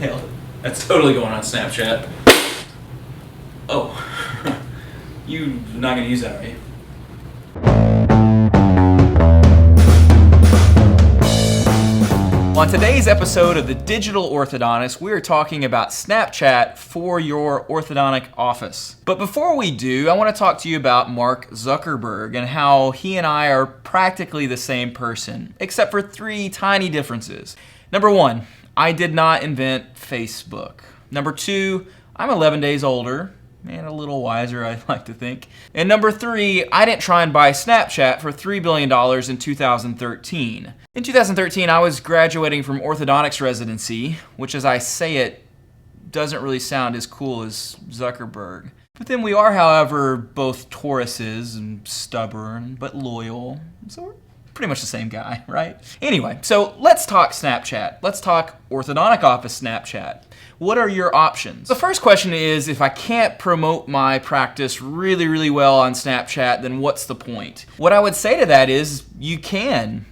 Nailed it. That's totally going on Snapchat. Oh. You're not going to use that, are you? On today's episode of The Digital Orthodontist, we are talking about Snapchat for your orthodontic office. But before we do, I want to talk to you about Mark Zuckerberg and how he and I are practically the same person, except for 3 tiny differences. Number 1, I did not invent Facebook. Number 2, I'm 11 days older. And a little wiser, I'd like to think. And number 3, I didn't try and buy Snapchat for $3 billion in 2013. In 2013, I was graduating from orthodontics residency, which as I say it, doesn't really sound as cool as Zuckerberg. But then we are, however, both Tauruses and stubborn, but loyal. So we're pretty much the same guy, right? Anyway, so let's talk Snapchat. Let's talk orthodontic office Snapchat. What are your options? The first question is, if I can't promote my practice really well on Snapchat, then what's the point? What I would say to that is, you can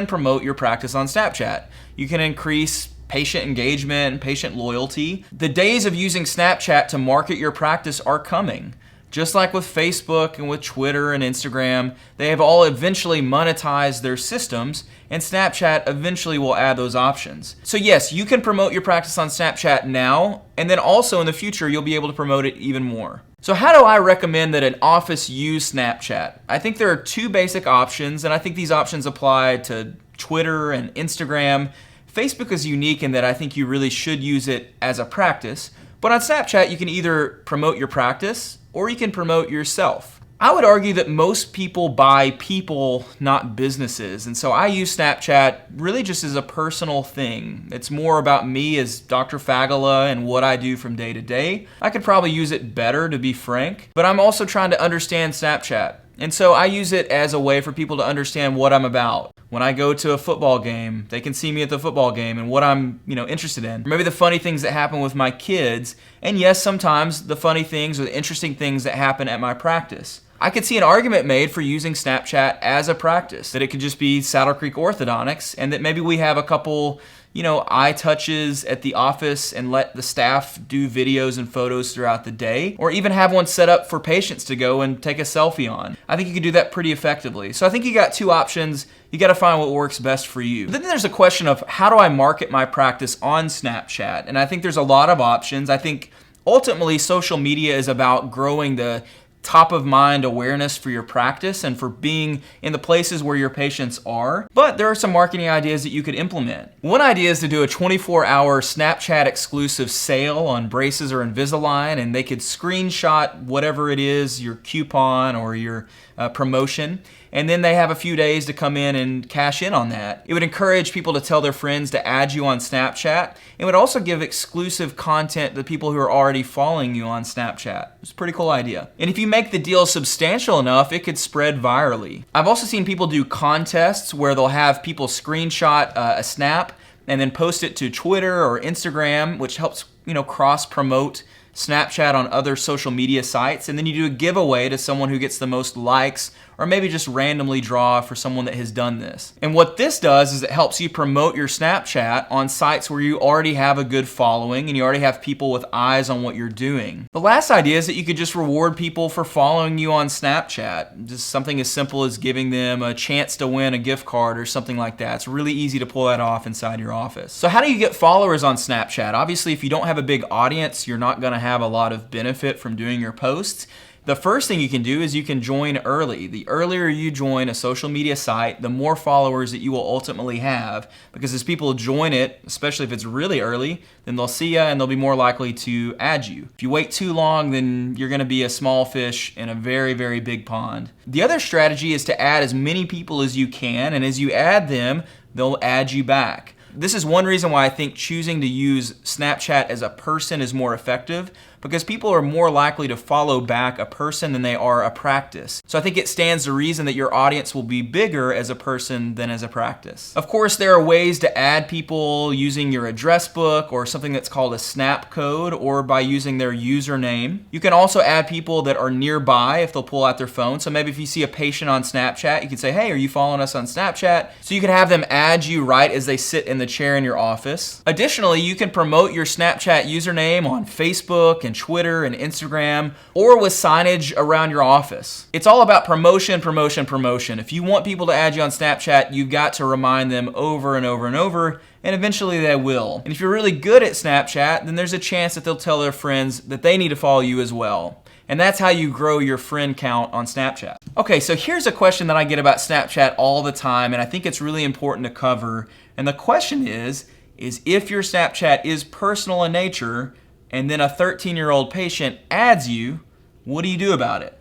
promote your practice on Snapchat. You can increase patient engagement and patient loyalty. The days of using Snapchat to market your practice are coming. Just like with Facebook and with Twitter and Instagram, they have all eventually monetized their systems, and Snapchat eventually will add those options. So yes, you can promote your practice on Snapchat now, and then also in the future, you'll be able to promote it even more. So how do I recommend that an office use Snapchat? I think there are 2 basic options, and I think these options apply to Twitter and Instagram. Facebook is unique in that I think you really should use it as a practice, but on Snapchat, you can either promote your practice or you can promote yourself. I would argue that most people buy people, not businesses, and so I use Snapchat really just as a personal thing. It's more about me as Dr. Fagala and what I do from day to day. I could probably use it better, to be frank, but I'm also trying to understand Snapchat. And so I use it as a way for people to understand what I'm about. When I go to a football game, they can see me at the football game and what I'm, interested in. Maybe the funny things that happen with my kids, and yes, sometimes the funny things or the interesting things that happen at my practice. I could see an argument made for using Snapchat as a practice, that it could just be Saddle Creek Orthodontics, and that maybe we have a couple eye touches at the office and let the staff do videos and photos throughout the day, or even have one set up for patients to go and take a selfie on. I think you can do that pretty effectively. So I think you got 2 options. You got to find what works best for you. But then there's a question of, how do I market my practice on Snapchat? And I think there's a lot of options. I think ultimately social media is about growing the top of mind awareness for your practice and for being in the places where your patients are. But there are some marketing ideas that you could implement. One idea is to do a 24-hour Snapchat exclusive sale on braces or Invisalign, and they could screenshot whatever it is, your coupon or your promotion, and then they have a few days to come in and cash in on that. It would encourage people to tell their friends to add you on Snapchat. It would also give exclusive content to people who are already following you on Snapchat. It's a pretty cool idea. And if you make the deal substantial enough, it could spread virally. I've also seen people do contests where they'll have people screenshot a snap and then post it to Twitter or Instagram, which helps cross-promote Snapchat on other social media sites, and then you do a giveaway to someone who gets the most likes, or maybe just randomly draw for someone that has done this. And what this does is it helps you promote your Snapchat on sites where you already have a good following and you already have people with eyes on what you're doing. The last idea is that you could just reward people for following you on Snapchat. Just something as simple as giving them a chance to win a gift card or something like that. It's really easy to pull that off inside your office. So how do you get followers on Snapchat? Obviously, if you don't have a big audience, you're not going to have a lot of benefit from doing your posts. The first thing you can do is you can join early. The earlier you join a social media site, the more followers that you will ultimately have, because as people join it, especially if it's really early, then they'll see you and they'll be more likely to add you. If you wait too long, then you're going to be a small fish in a very big pond. The other strategy is to add as many people as you can, and as you add them, they'll add you back. This is one reason why I think choosing to use Snapchat as a person is more effective, because people are more likely to follow back a person than they are a practice. So I think it stands to reason that your audience will be bigger as a person than as a practice. Of course, there are ways to add people using your address book or something that's called a snap code, or by using their username. You can also add people that are nearby if they'll pull out their phone. So maybe if you see a patient on Snapchat, you can say, hey, are you following us on Snapchat? So you can have them add you right as they sit in the chair in your office. Additionally, you can promote your Snapchat username on Facebook and Twitter and Instagram, or with signage around your office. It's all about promotion, promotion, promotion. If you want people to add you on Snapchat, you've got to remind them over and over and over, and eventually they will. And if you're really good at Snapchat, then there's a chance that they'll tell their friends that they need to follow you as well. And that's how you grow your friend count on Snapchat. Okay, so here's a question that I get about Snapchat all the time, and I think it's really important to cover. And the question is if your Snapchat is personal in nature, and then a 13-year-old patient adds you, what do you do about it?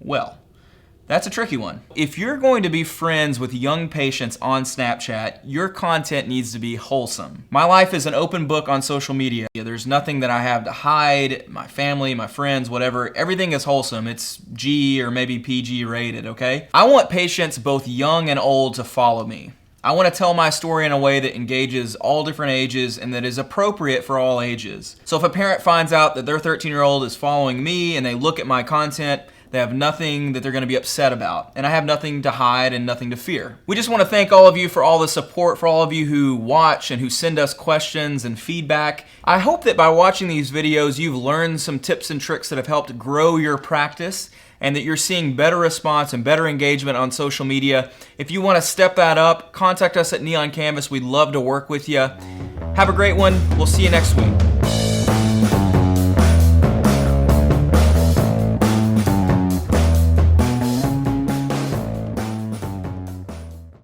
Well, that's a tricky one. If you're going to be friends with young patients on Snapchat, your content needs to be wholesome. My life is an open book on social media. There's nothing that I have to hide, my family, my friends, whatever. Everything is wholesome. It's G or maybe PG rated, okay? I want patients both young and old to follow me. I want to tell my story in a way that engages all different ages and that is appropriate for all ages. So if a parent finds out that their 13-year-old is following me and they look at my content, they have nothing that they're going to be upset about. And I have nothing to hide and nothing to fear. We just want to thank all of you for all the support, for all of you who watch and who send us questions and feedback. I hope that by watching these videos, you've learned some tips and tricks that have helped grow your practice, and that you're seeing better response and better engagement on social media. If you want to step that up, contact us at Neon Canvas. We'd love to work with you. Have a great one. We'll see you next week.